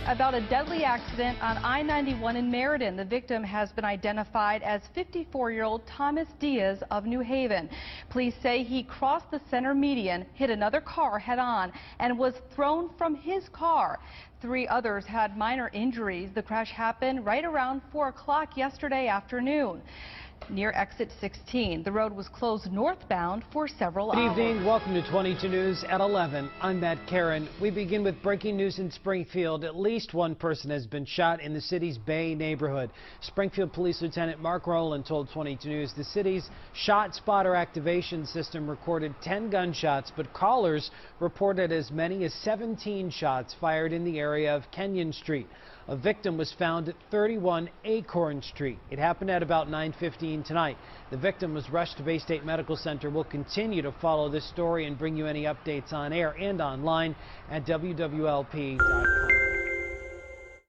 about a deadly accident on I-91 in Meriden. The victim has been identified as 54-year-old Thomas Diaz of New Haven. Police say he crossed the center median, hit another car head-on, and was thrown from his car. 3 others had minor injuries. The crash happened right around 4 o'clock yesterday afternoon near exit 16. The road was closed northbound for several hours. Good evening. Welcome to 22 News at 11. I'm Matt Karen. We begin with breaking news in Springfield. At least one person has been shot in the city's Bay neighborhood. Springfield Police Lieutenant Mark Rowland told 22 News the city's shot spotter activation system recorded 10 gunshots, but callers reported as many as 17 shots fired in the area of Kenyon Street. A victim was found at 31 Acorn Street. It happened at about 9:15 tonight. The victim was rushed to Bay State Medical Center. We'll continue to follow this story and bring you any updates on air and online at WWLP.com.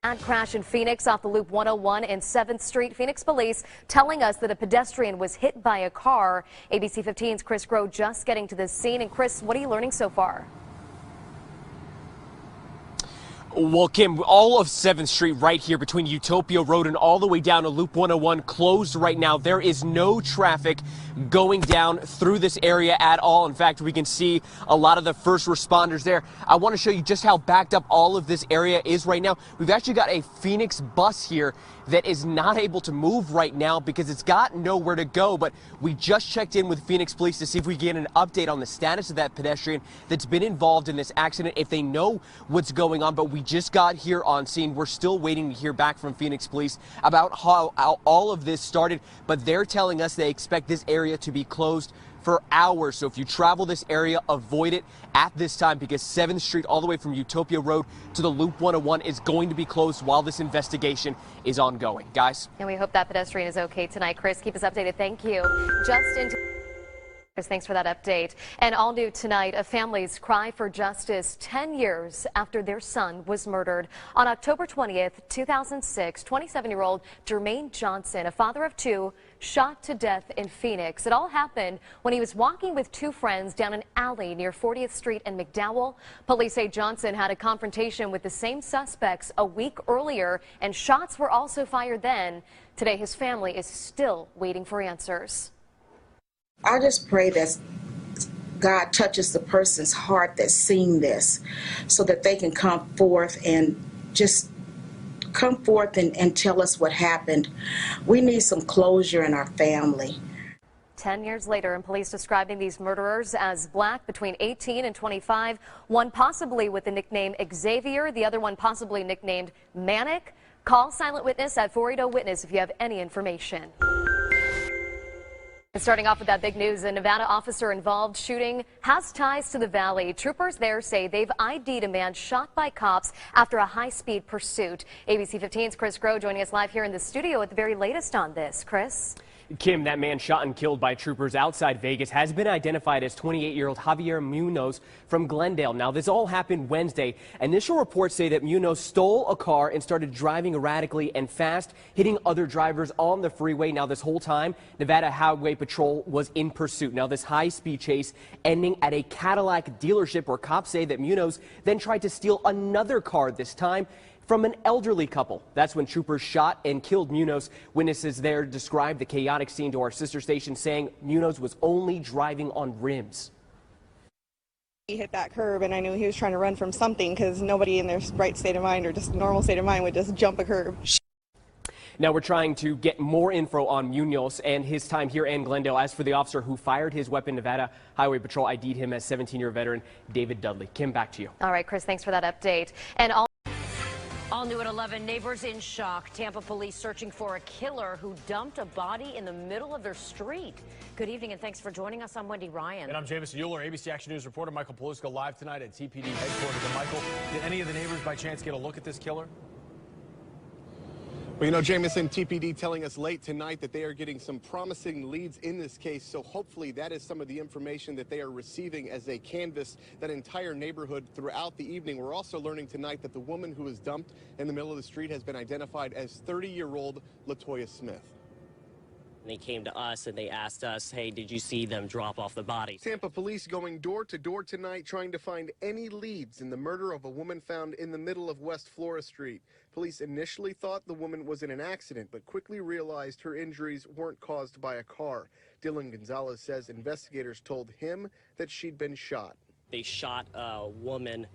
Bad crash in Phoenix off the Loop 101 and 7th Street. Phoenix police telling us that a pedestrian was hit by a car. ABC 15's Chris Groh just getting to the scene. And Chris, what are you learning so far? Well, Kim, all of 7th Street right here between Utopia Road and all the way down to Loop 101 closed right now. There is no traffic going down through this area at all. In fact, we can see a lot of the first responders there. I want to show you just how backed up all of this area is right now. We've actually got a Phoenix bus here that is not able to move right now because it's got nowhere to go. But we just checked in with Phoenix police to see if we get an update on the status of that pedestrian that's been involved in this accident, if they know what's going on. But we just got here on scene. We're still waiting to hear back from Phoenix police about how all of this started, but they're telling us they expect this area to be closed for hours. So if you travel this area, avoid it at this time because 7th Street all the way from Utopia Road to the Loop 101 is going to be closed while this investigation is ongoing. Guys? And we hope that pedestrian is okay tonight. Chris, keep us updated. Thank you. Thanks for that update. And all new tonight, a family's cry for justice 10 years after their son was murdered. On October 20th, 2006, 27-year-old Jermaine Johnson, a father of 2, shot to death in Phoenix. It all happened when he was walking with 2 friends down an alley near 40th Street and McDowell. Police say Johnson had a confrontation with the same suspects a week earlier, and shots were also fired then. Today, his family is still waiting for answers. I just pray that God touches the person's heart that's seeing this so that they can come forth and just come forth and tell us what happened. We need some closure in our family. 10 years later, and police describing these murderers as black, between 18 and 25, one possibly with the nickname Xavier, the other one possibly nicknamed Manic. Call Silent Witness at 480-WITNESS if you have any information. And starting off with that big news, a Nevada officer involved shooting has ties to the valley. Troopers there say they've ID'd a man shot by cops after a high-speed pursuit. ABC 15's Chris Groh joining us live here in the studio with the very latest on this. Chris? Kim, that man shot and killed by troopers outside Vegas has been identified as 28-year-old Javier Munoz from Glendale. Now, this all happened Wednesday. Initial reports say that Munoz stole a car and started driving erratically and fast, hitting other drivers on the freeway. Now, this whole time, Nevada Highway Patrol was in pursuit. Now, this high-speed chase ending at a Cadillac dealership where cops say that Munoz then tried to steal another car, this time from an elderly couple. That's when troopers shot and killed Munoz. Witnesses there described the chaotic scene to our sister station, saying Munoz was only driving on rims. He hit that curb, and I knew he was trying to run from something because nobody in their right state of mind or just normal state of mind would just jump a curb. Now we're trying to get more info on Munoz and his time here in Glendale. As for the officer who fired his weapon, Nevada Highway Patrol ID'd him as 17-year veteran David Dudley. Kim, back to you. All right, Chris, thanks for that update. And all new at 11, neighbors in shock. Tampa police searching for a killer who dumped a body in the middle of their street. Good evening and thanks for joining us. I'm Wendy Ryan. And I'm Jamison Euler, ABC Action News reporter Michael Paluska live tonight at TPD headquarters. And Michael, did any of the neighbors by chance get a look at this killer? Well, you know, Jamison, TPD telling us late tonight that they are getting some promising leads in this case, so hopefully that is some of the information that they are receiving as they canvass that entire neighborhood throughout the evening. We're also learning tonight that the woman who was dumped in the middle of the street has been identified as 30-year-old Latoya Smith. They came to us and they asked us, hey, did you see them drop off the body? Tampa police going door to door tonight trying to find any leads in the murder of a woman found in the middle of West Flora Street. Police initially thought the woman was in an accident, but quickly realized her injuries weren't caused by a car. Dylan Gonzalez says investigators told him that she'd been shot. They shot a woman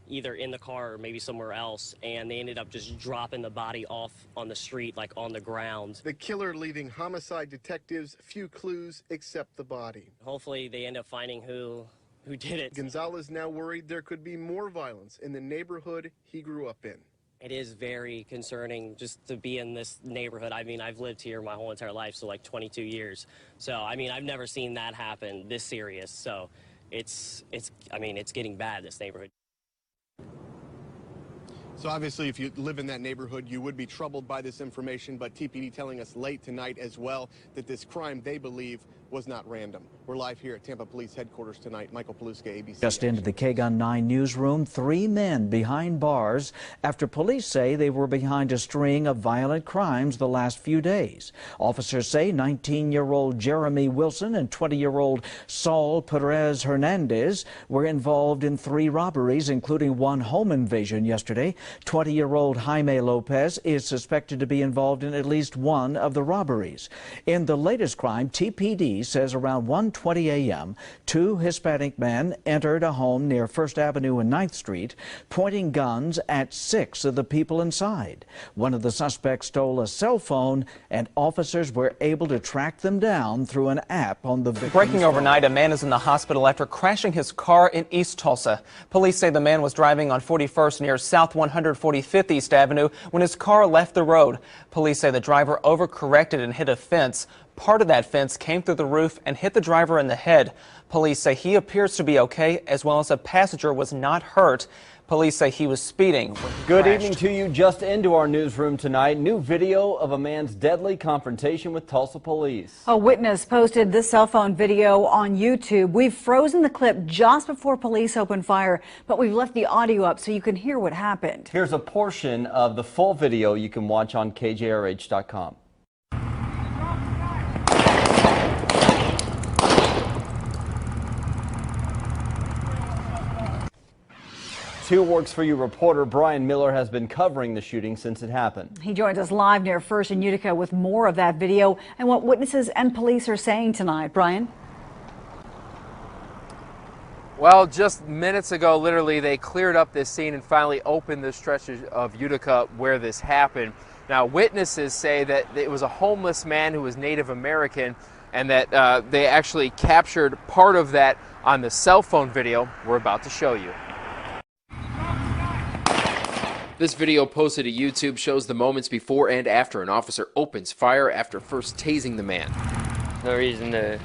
either in the car or maybe somewhere else, and they ended up just dropping the body off on the street, like on the ground. The killer leaving homicide detectives few clues except the body. Hopefully they end up finding who did it. Gonzalez now worried there could be more violence in the neighborhood he grew up in. It is very concerning just to be in this neighborhood. I mean, I've lived here my whole entire life, so like 22 years. So, I mean, I've never seen that happen this serious. So it's getting bad, this neighborhood. So obviously, if you live in that neighborhood, you would be troubled by this information, but TPD telling us late tonight as well that this crime, they believe, was not random. We're live here at Tampa Police Headquarters tonight. Michael Paluska, ABC. Just into the KGUN 9 newsroom, 3 men behind bars after police say they were behind a string of violent crimes the last few days. Officers say 19-year-old Jeremy Wilson and 20-year-old Saul Perez Hernandez were involved in 3 robberies, including 1 home invasion yesterday. 20-year-old Jaime Lopez is suspected to be involved in at least 1 of the robberies. In the latest crime, TPD says around 1:20 a.m., 2 Hispanic men entered a home near 1st Avenue and 9th Street, pointing guns at 6 of the people inside. One of the suspects stole a cell phone, and officers were able to track them down through an app on the victim's Breaking phone. overnight, a man is in the hospital after crashing his car in East Tulsa. Police say the man was driving on 41st near South 145th East Avenue when his car left the road. Police say the driver overcorrected and hit a fence. Part of that fence came through the roof and hit the driver in the head. Police say he appears to be okay, as well as a passenger was not hurt. Police say he was speeding when he Good crashed. evening to you. Just into our newsroom tonight, new video of a man's deadly confrontation with Tulsa police. A witness posted this cell phone video on YouTube. We've frozen the clip just before police opened fire, but we've left the audio up so you can hear what happened. Here's a portion of the full video you can watch on KJRH.com. 2 Works for You reporter Brian Miller has been covering the shooting since it happened. He joins us live near 1st in Utica with more of that video and what witnesses and police are saying tonight. Brian? Well, just minutes ago, literally, they cleared up this scene and finally opened the stretch of Utica where this happened. Now, witnesses say that it was a homeless man who was Native American and that they actually captured part of that on the cell phone video we're about to show you. This video posted to YouTube shows the moments before and after an officer opens fire after first tasing the man. No reason to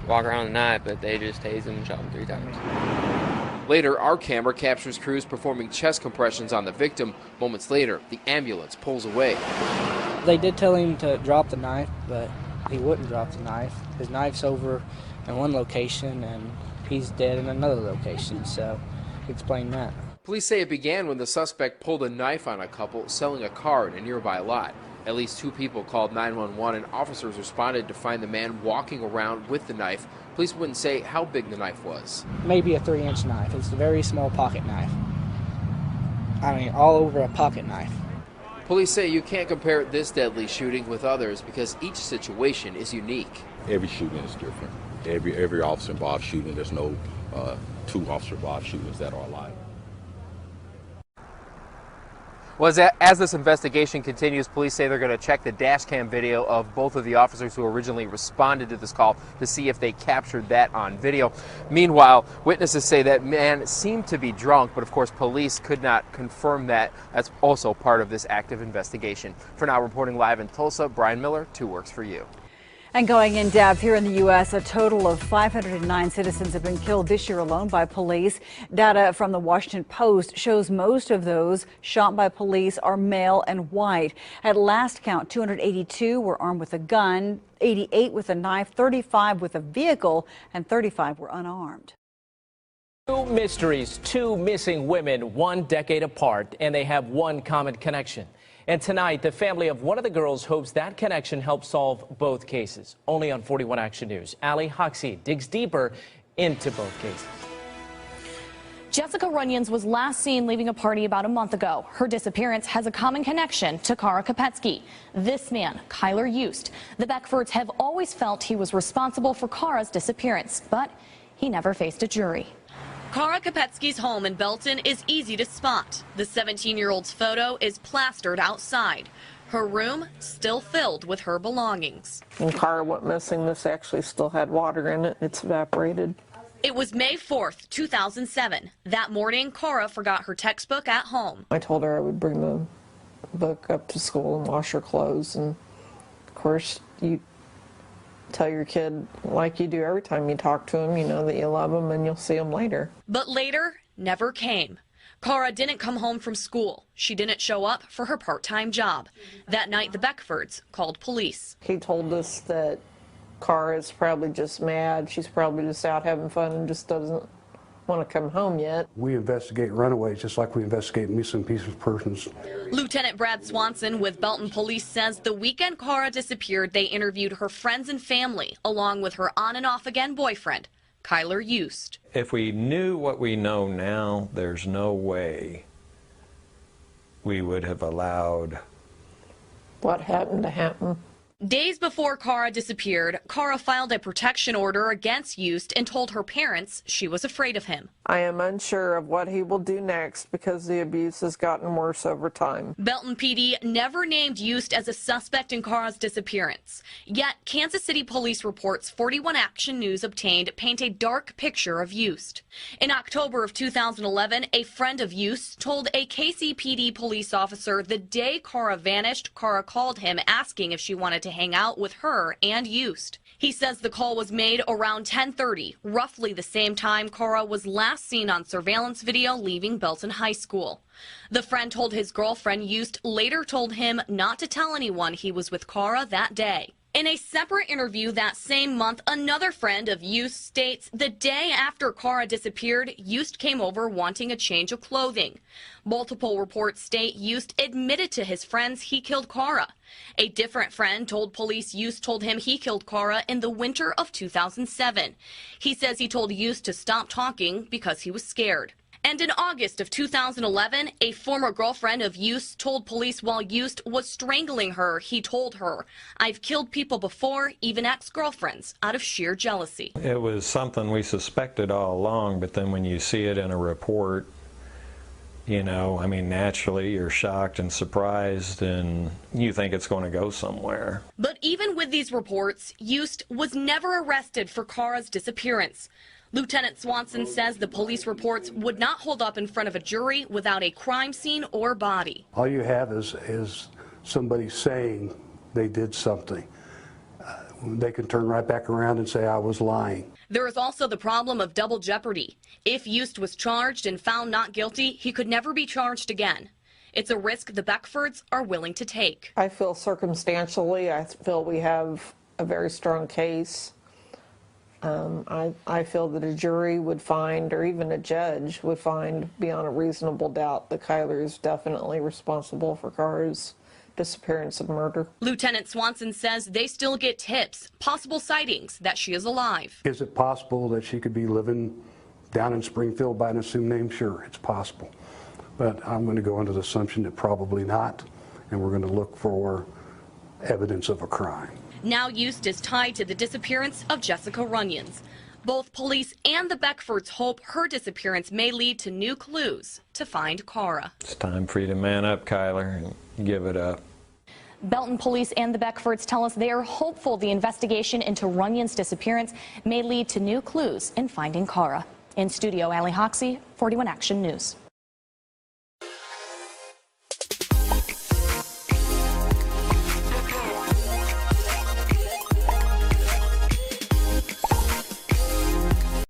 walk around the night, but they just tased him and shot him 3 times. Later, our camera captures crews performing chest compressions on the victim. Moments later, the ambulance pulls away. They did tell him to drop the knife, but he wouldn't drop the knife. His knife's over in one location, and he's dead in another location, so explain that. Police say it began when the suspect pulled a knife on a couple selling a car in a nearby lot. At least 2 people called 911 and officers responded to find the man walking around with the knife. Police wouldn't say how big the knife was. Maybe a 3-inch knife. It's a very small pocket knife. I mean, all over a pocket knife. Police say you can't compare this deadly shooting with others because each situation is unique. Every shooting is different. Every officer involved shooting, there's no 2 officer involved shootings that are alive. Well, as this investigation continues, police say they're going to check the dash cam video of both of the officers who originally responded to this call to see if they captured that on video. Meanwhile, witnesses say that man seemed to be drunk, but of course police could not confirm that. That's also part of this active investigation. For now, reporting live in Tulsa, Brian Miller, 2 Works for You. And going in depth, here in the U.S., a total of 509 citizens have been killed this year alone by police. Data from the Washington Post shows most of those shot by police are male and white. At last count, 282 were armed with a gun, 88 with a knife, 35 with a vehicle, and 35 were unarmed. 2 mysteries, 2 missing women, 1 decade apart, and they have one common connection. And tonight, the family of one of the girls hopes that connection helps solve both cases. Only on 41 Action News, Ali Hoxie digs deeper into both cases. Jessica Runyons was last seen leaving a party about a month ago. Her disappearance has a common connection to Kara Kopetsky. This man, Kyler Yost. The Beckfords have always felt he was responsible for Kara's disappearance, but he never faced a jury. Kara Kopetsky's home in Belton is easy to spot. The 17-year-old's photo is plastered outside. Her room still filled with her belongings. When Kara went missing, this actually still had water in it. It's evaporated. It was May 4th, 2007. That morning, Kara forgot her textbook at home. I told her I would bring the book up to school and wash her clothes. And, of course, you tell your kid, like you do every time you talk to him, you know that you love him and you'll see him later. But later never came. Kara didn't come home from school. She didn't show up for her part-time job. That night, the Beckfords called police. He told us that Kara's probably just mad. She's probably just out having fun and just doesn't want to come home yet. We investigate runaways just like we investigate missing persons. Lieutenant Brad Swanson with Belton Police says the weekend Kara disappeared, they interviewed her friends and family, along with her on and off again boyfriend, Kyler Yost. If we knew what we know now, there's no way we would have allowed what happened to happen. Days before Kara disappeared, Kara filed a protection order against Yost and told her parents she was afraid of him. I am unsure of what he will do next because the abuse has gotten worse over time. Belton PD never named Yost as a suspect in Kara's disappearance. Yet, Kansas City police reports 41 Action News obtained paint a dark picture of Yost. In October of 2011, a friend of Yost told a KCPD police officer the day Kara vanished, Kara called him asking if she wanted to hang out with her and Yost. He says the call was made around 10:30, roughly the same time Kara was last seen on surveillance video leaving Belton High School. The friend told his girlfriend Yost later told him not to tell anyone he was with Kara that day. In a separate interview that same month, another friend of Yost states the day after Kara disappeared, Yost came over wanting a change of clothing. Multiple reports state Yost admitted to his friends he killed Kara. A different friend told police Yost told him he killed Kara in the winter of 2007. He says he told Yost to stop talking because he was scared. And in August of 2011, a former girlfriend of Yost told police while Yost was strangling her, he told her, "I've killed people before, even ex-girlfriends, out of sheer jealousy." It was something we suspected all along, but then when you see it in a report, you know, I mean, naturally you're shocked and surprised and you think it's going to go somewhere. But even with these reports, Yost was never arrested for Kara's disappearance. Lieutenant Swanson says the police reports would not hold up in front of a jury without a crime scene or body. All you have is somebody saying they did something. They can turn right back around and say, I was lying. There is also the problem of double jeopardy. If Yost was charged and found not guilty, he could never be charged again. It's a risk the Beckfords are willing to take. I feel circumstantially, I feel we have a very strong case. I feel that a jury would find, or even a judge would find beyond a reasonable doubt that Kyler is definitely responsible for Kara's disappearance and murder. Lieutenant Swanson says they still get tips, possible sightings that she is alive. Is it possible that she could be living down in Springfield by an assumed name? Sure, it's possible. But I'm going to go under the assumption that probably not, and we're going to look for evidence of a crime. Now Yost is tied to the disappearance of Jessica Runyons. Both police and the Beckfords hope her disappearance may lead to new clues to find Kara. It's time for you to man up, Kyler, and give it up. Belton police and the Beckfords tell us they are hopeful the investigation into Runyon's disappearance may lead to new clues in finding Kara. In studio, Ali Hoxie, 41 Action News.